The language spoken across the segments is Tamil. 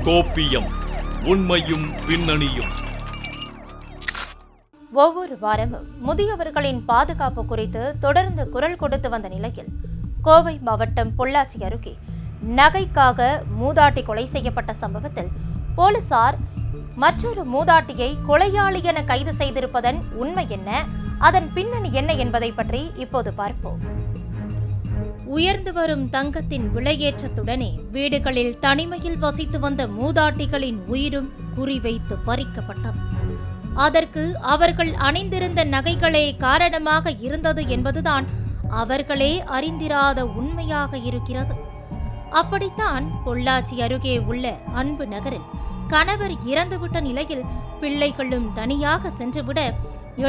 கோப்பியம் உண்மையும் பின்னணியும். ஒவ்வொரு வாரமும் முதியவர்களின் பாதுகாப்பு குறித்து தொடர்ந்து குரல் கொடுத்து வந்த நிலையில் கோவை மாவட்டம் பொள்ளாச்சி அருகே நகைக்காக மூதாட்டி கொலை செய்யப்பட்ட சம்பவத்தில் போலீசார் மற்றொரு மூதாட்டியை கொலையாளி என கைது செய்திருப்பதன் உண்மை என்ன, அதன் பின்னணி என்ன என்பதை பற்றி இப்போது பார்ப்போம். உயர்ந்து வரும் தங்கத்தின் விலையேற்றத்துடனே வீடுகளில் தனிமையில் வசித்து வந்த மூதாட்டிகளின் உயிரும் குறிவைத்து பறிக்கப்பட்டது. அதற்கு அவர்கள் அணிந்திருந்த நகைகளே காரணமாக இருந்தது என்பதுதான் அவர்களே அறிந்திராத உண்மையாக இருக்கிறது. அப்படித்தான் பொள்ளாச்சி அருகே உள்ள அன்பு நகரில் கணவர் இறந்துவிட்ட நிலையில் பிள்ளைகளும் தனியாக சென்றுவிட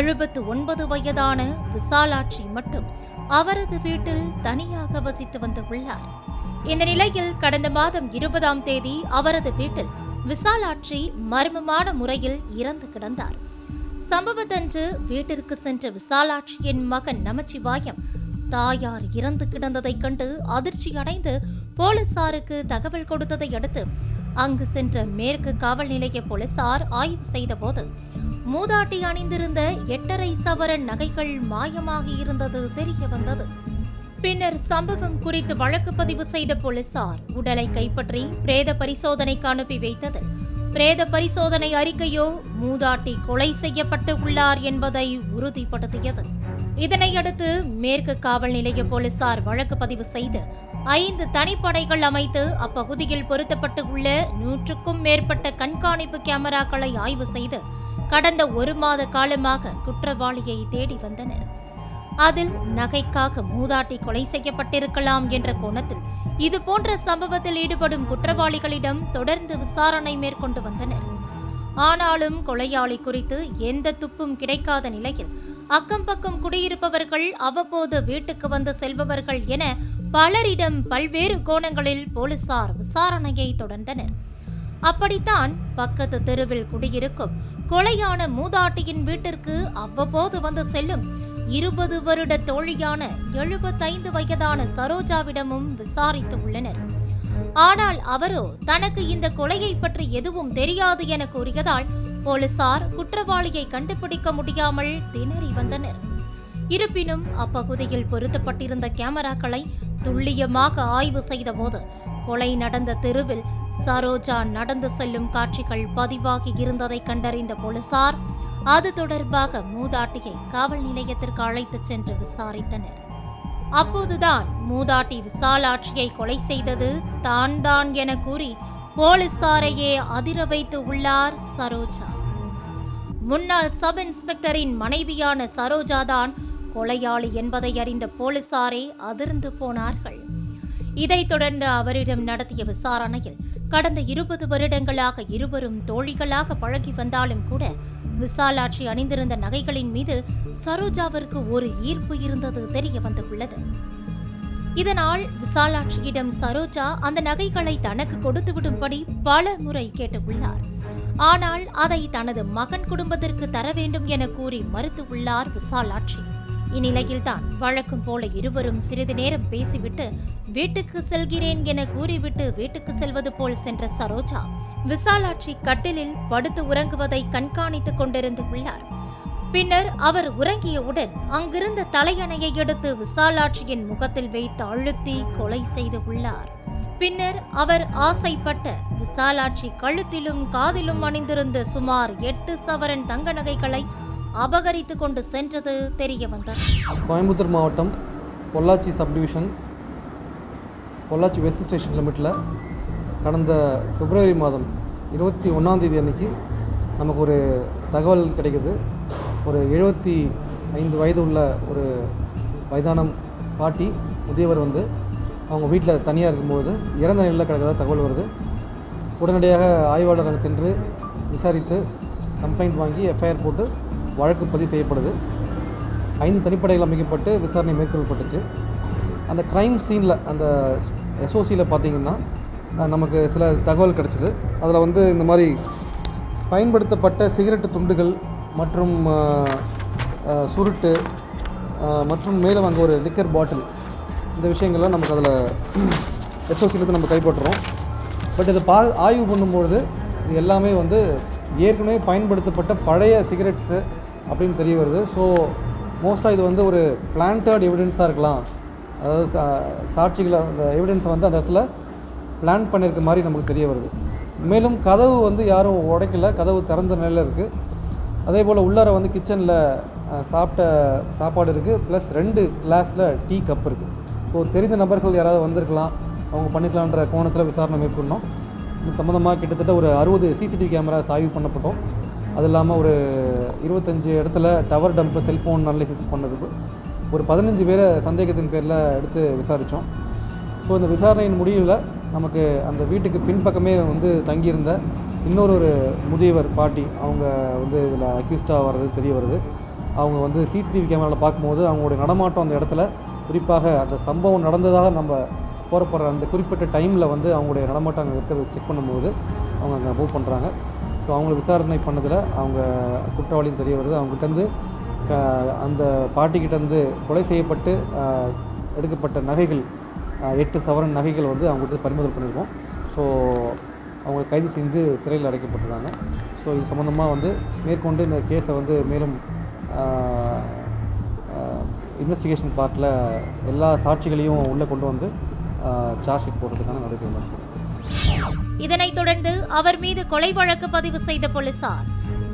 79 வயதான விசாலாட்சி மட்டும் அவரது வீட்டில் தனியாக வசித்து வந்துள்ளார். இந்த நிலையில் கடந்த மாதம் 20ஆம் தேதி அவரது வீட்டில் விசாலாட்சி மர்மமான முறையில் இறந்து கிடந்தார். சம்பவத்தன்று வீட்டிற்கு சென்ற விசாலாட்சியின் மகன் நமச்சிவாயம் தாயார் இறந்து கிடந்ததைக் கண்டு அதிர்ச்சி அடைந்து போலீசாருக்கு தகவல் கொடுத்ததை அடுத்து அங்கு சென்ற மேற்கு காவல் நிலைய போலீசார் ஆய்வு செய்தபோது மூதாட்டி அணிந்திருந்த 8.5 சவரன் நகைகள் மாயமாகி இருந்தது தெரிய வந்தது. பின்னர் சம்பவம் குறித்து வழக்கு பதிவு செய்த போலீசார் உடலை கைப்பற்றி பிரேத பரிசோதனைக்கு அனுப்பி வைத்தது. பிரேத பரிசோதனை அறிக்கையோ மூதாட்டி கொலை செய்யப்பட்டு உள்ளார் என்பதை உறுதிப்படுத்தியது. இதனையடுத்து மேற்கு காவல் நிலைய போலீசார் வழக்கு பதிவு செய்து 5 தனிப்படைகள் அமைத்து அப்பகுதியில் பொருத்தப்பட்டு உள்ள 100க்கும் மேற்பட்ட கண்காணிப்பு கேமராக்களை ஆய்வு செய்து கடந்த 1 மாத காலமாக குற்றவாளியை தேடி வந்தனர். அதில் நகைக்காக மூதாட்டி கொலை செய்யப்பட்டிருக்கலாம் என்ற கோணத்தில் இதுபோன்ற சம்பவத்தில் ஈடுபடும் குற்றவாளிகளிடம் தொடர்ந்து விசாரணை மேற்கொண்டு வந்தனர். ஆனாலும் கொலையாளி குறித்து எந்த துப்பும் கிடைக்காத நிலையில் அக்கம் பக்கம் குடியிருப்பவர்கள் அவ்வப்போது வீட்டுக்கு வந்து செல்பவர்கள் என பலரிடம் பல்வேறு கோணங்களில் போலீசார் விசாரணையை தொடர்ந்தனர். அப்படித்தான் பக்கத்து தெருவில் குடியிருக்கும் கொலையான மூதாட்டியின் வீட்டிற்கு அவ்வப்போது வந்து செல்லும் 20 வருட தோழியான 75 வயதான சரோஜாவிடமும் விசாரித்து உள்ளனர். ஆனால் அவரோ தனக்கு இந்த கொலையை பற்றி எதுவும் தெரியாது என கூறியதால் போலீசார் குற்றவாளியை கண்டுபிடிக்க முடியாமல் திணறி வந்தனர். இருப்பினும் அப்பகுதியில் பொருத்தப்பட்டிருந்த கேமராக்களை துல்லியமாக ஆய்வு செய்தபோது கொலை நடந்த தெருவில் சரோஜா நடந்து செல்லும் காட்சிகள் பதிவாகி இருந்ததை கண்டறிந்த போலீசார் அது தொடர்பாக மூதாட்டியை காவல் நிலையத்திற்கு அழைத்துச் சென்று விசாரித்தனர். அப்போதுதான் மூதாட்டி விசாலாட்சியை கொலை செய்தது தான் என கூறி போலீசாரையே அதிர வைத்து உள்ளார் சரோஜா. முன்னாள் சப் இன்ஸ்பெக்டரின் மனைவியான சரோஜாதான் கொலையாளி என்பதை அறிந்த போலீசாரே அதிர்ந்து போனார்கள். இதைத் தொடர்ந்து அவரிடம் நடத்திய விசாரணையில் கடந்த 20 வருடங்களாக இருவரும் தோழிகளாக பழகி வந்தாலும் கூட விசாலாட்சி அணிந்திருந்த நகைகளின் மீது சரோஜாவிற்கு ஒரு ஈர்ப்பு இருந்தது தெரிய வந்துள்ளது. இதனால் விசாலாட்சியிடம் சரோஜா அந்த நகைகளை தனக்கு கொடுத்து விடும்படி பல முறை கேட்டுள்ளார். ஆனால் அதை தனது மகன் குடும்பத்திற்கு தர வேண்டும் என கூறி மறுத்துள்ளார் விசாலாட்சி. இந்நிலையில்தான் வழக்கம் போல இருவரும் சிறிது நேரம் பேசிவிட்டு வீட்டுக்கு செல்கிறேன் என கூறிவிட்டு வீட்டுக்கு செல்வது போல் சென்ற சரோஜா விசாலாட்சி கட்டிலில் படுத்து உறங்குவதை கண்காணித்துக் கொண்டிருந்துள்ளார். பின்னர் அவர் உறங்கியவுடன் அங்கிருந்த தலையணையை எடுத்து விசாலாட்சியின் முகத்தில் வைத்து அழுத்தி கொலை செய்து உள்ளார். பின்னர் அவர் ஆசைப்பட்ட விசாலாட்சி கழுத்திலும் காதிலும் அணிந்திருந்த சுமார் 8 சவரன் தங்க நகைகளை அபகரித்து கொண்டு சென்றது தெரிய வந்தது. கோயம்புத்தூர் மாவட்டம் Pollachi subdivision Pollachi west station லிமிட்டில் கடந்த பிப்ரவரி மாதம் 21ஆம் தேதி அன்னைக்கு நமக்கு ஒரு தகவல் கிடைக்குது. ஒரு 75 வயது உள்ள ஒரு வயதான பாட்டி முதியவர் வந்து அவங்க வீட்டில் தனியாக இருக்கும்போது இறந்த நிலையில் கிடக்கிறதா தகவல் வருது. உடனடியாக ஆய்வாளர் அங்கே சென்று விசாரித்து கம்ப்ளைண்ட் வாங்கி எஃப்ஐஆர் போட்டு வழக்கு பதிவு செய்யப்படுது. 5 தனிப்படைகள் அமைக்கப்பட்டு விசாரணை மேற்கொள்ளப்பட்டுச்சு. அந்த கிரைம் சீனில் அந்த எஸ்ஓசியில் பார்த்திங்கன்னா நமக்கு சில தகவல் கிடச்சிது. அதில் வந்து இந்த மாதிரி பயன்படுத்தப்பட்ட சிகரெட்டு துண்டுகள் மற்றும் சுருட்டு மற்றும் மேலும் அங்கே ஒரு லிக்கர் பாட்டில், இந்த விஷயங்கள்லாம் நமக்கு அதில் எஸ்ஓசியிலேருந்து நம்ம கைப்பற்றுறோம். பட் இதை ஆய்வு பண்ணும்பொழுது இது எல்லாமே வந்து ஏற்கனவே பயன்படுத்தப்பட்ட பழைய சிகரெட்ஸு அப்படின்னு தெரிய வருது. ஸோ மோஸ்ட்டாக இது வந்து ஒரு பிளான்டட் எவிடன்ஸாக இருக்கலாம். அதாவது சாட்சிகளை அந்த எவிடன்ஸை வந்து அந்த இடத்துல பிளான் பண்ணியிருக்க மாதிரி நமக்கு தெரிய வருது. மேலும் கதவு வந்து யாரும் உடைக்கல, கதவு திறந்த நிலையில் இருக்குது. அதே போல் உள்ளார வந்து கிச்சனில் சாப்பிட்ட சாப்பாடு இருக்குது, ப்ளஸ் 2 கிளாஸில் டீ கப் இருக்குது. ஸோ தெரிந்த நபர்கள் யாராவது வந்திருக்கலாம், அவங்க பண்ணிக்கலான்ற கோணத்தில் விசாரணை மேற்கொண்டோம். இது சம்மந்தமாக கிட்டத்தட்ட ஒரு 60 சிசிடிவி கேமராஸ் ஆய்வு பண்ணப்பட்டோம். அது இல்லாமல் ஒரு 25 இடத்துல டவர் டம்ப்பு செல்ஃபோன் அனலைசிஸ் பண்ணதுக்கு ஒரு 15 பேரை சந்தேகத்தின் பேரில் எடுத்து விசாரித்தோம். ஸோ இந்த விசாரணையின் முடிவில் நமக்கு அந்த வீட்டுக்கு பின்பக்கமே வந்து தங்கியிருந்த இன்னொரு முதியவர் பாட்டி அவங்க வந்து இதில் அக்யூஸ்டாக வர்றது தெரிய வருது. அவங்க வந்து சிசிடிவி கேமராவில் பார்க்கும்போது அவங்களுடைய நடமாட்டம் அந்த இடத்துல, குறிப்பாக அந்த சம்பவம் நடந்ததாக நம்ம போகிற அந்த குறிப்பிட்ட டைமில் வந்து அவங்களுடைய நடமாட்டம் அங்கே இருக்கிறத செக் பண்ணும்போது அவங்க அங்கே மூவ் பண்ணுறாங்க. ஸோ அவங்கள விசாரணை பண்ணதில் அவங்க குற்றவாளியும் தெரிய வருது. அவங்ககிட்டருந்து அந்த பாட்டிக்கிட்டேருந்து கொலை செய்யப்பட்டு எடுக்கப்பட்ட நகைகள் 8 சவரன் நகைகள் வந்து அவங்ககிட்ட பறிமுதல் பண்ணியிருக்கோம். ஸோ அவங்களை கைது செஞ்சு சிறையில் அடைக்கப்பட்டிருக்காங்க. ஸோ இது சம்மந்தமாக வந்து மேற்கொண்டு இந்த கேஸை வந்து மேலும் இன்வெஸ்டிகேஷன் பார்ட்டில் எல்லா சாட்சிகளையும் உள்ளே கொண்டு வந்து சார்ஜ் ஷீட் போடுறதுக்கான நடவடிக்கை மேற்கொள்ளும். இதனைத் தொடர்ந்து அவர் மீது கொலை வழக்கு பதிவு செய்த போலீசார்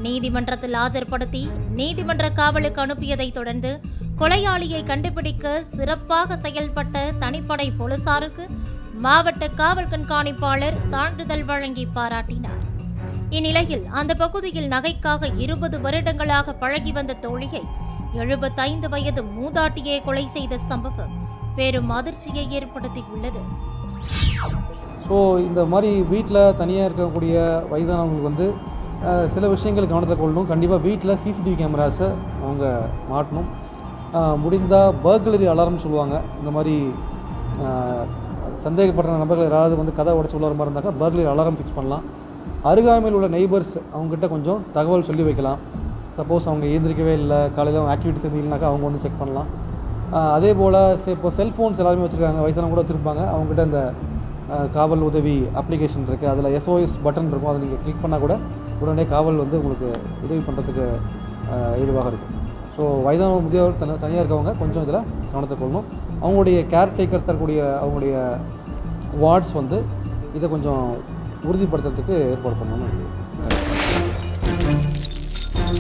நீதிமன்றத்தில் ஆஜர்படுத்தி நீதிமன்ற காவலுக்கு அனுப்பியதைத் தொடர்ந்து கொலையாளியை கண்டுபிடிக்க சிறப்பாக செயல்பட்ட தனிப்படை போலீசாருக்கு மாவட்ட காவல் கண்காணிப்பாளர் சான்றிதழ் வழங்கி பாராட்டினார். இந்நிலையில் அந்த பகுதியில் நகைக்காக 20 வருடங்களாக பழகி வந்த தோழியை 75 வயது மூதாட்டியை கொலை செய்த சம்பவம் பெரும் அதிர்ச்சியை ஏற்படுத்தியுள்ளது. ஸோ இந்த மாதிரி வீட்டில் தனியாக இருக்கக்கூடிய வயதானவங்களுக்கு வந்து சில விஷயங்கள் கவனத்தில் கொள்ளணும். கண்டிப்பாக வீட்டில் சிசிடிவி கேமராஸை அவங்க மாட்டணும். முடிந்தால் பர்க்லரி அலாரம் சொல்லுவாங்க. இந்த மாதிரி சந்தேகப்படுற நபர்கள் யாராவது வந்து கதை உடச்சி உள்ள மாதிரி இருந்தாக்கா பர்க்லரி அலாரம் ஃபிக்ஸ் பண்ணலாம். அருகாமையில் உள்ள நெய்பர்ஸ் அவங்ககிட்ட கொஞ்சம் தகவல் சொல்லி வைக்கலாம். சப்போஸ் அவங்க எழுந்திரிக்கவே இல்லை, காலையில் ஆக்டிவிட்டிஸ் எதுவும் இல்லைனாக்கா அவங்க வந்து செக் பண்ணலாம். அதே போல் இப்போ செல்ஃபோன்ஸ் எல்லாருமே வச்சுருக்காங்க, வயசானவங்க கூட வச்சுருப்பாங்க. அவங்ககிட்ட இந்த காவல் உதவி அப்ளிகேஷன் இருக்குது, அதில் SOS பட்டன் இருக்கும். அதை நீங்கள் கிளிக் பண்ணால் கூட உடனே காவல் வந்து உங்களுக்கு உதவி பண்ணுறதுக்கு ஏதுவாக இருக்கும். ஸோ வயதான முதியவர் தனியாக இருக்கவங்க கொஞ்சம் இதில் கவனத்தை கொள்ளணும். அவங்களுடைய கேர்டேக்கர்ஸ் தரக்கூடிய அவங்களுடைய வார்ட்ஸ் வந்து இதை கொஞ்சம் உறுதிப்படுத்துறதுக்கு ஏற்பாடு பண்ணணும்.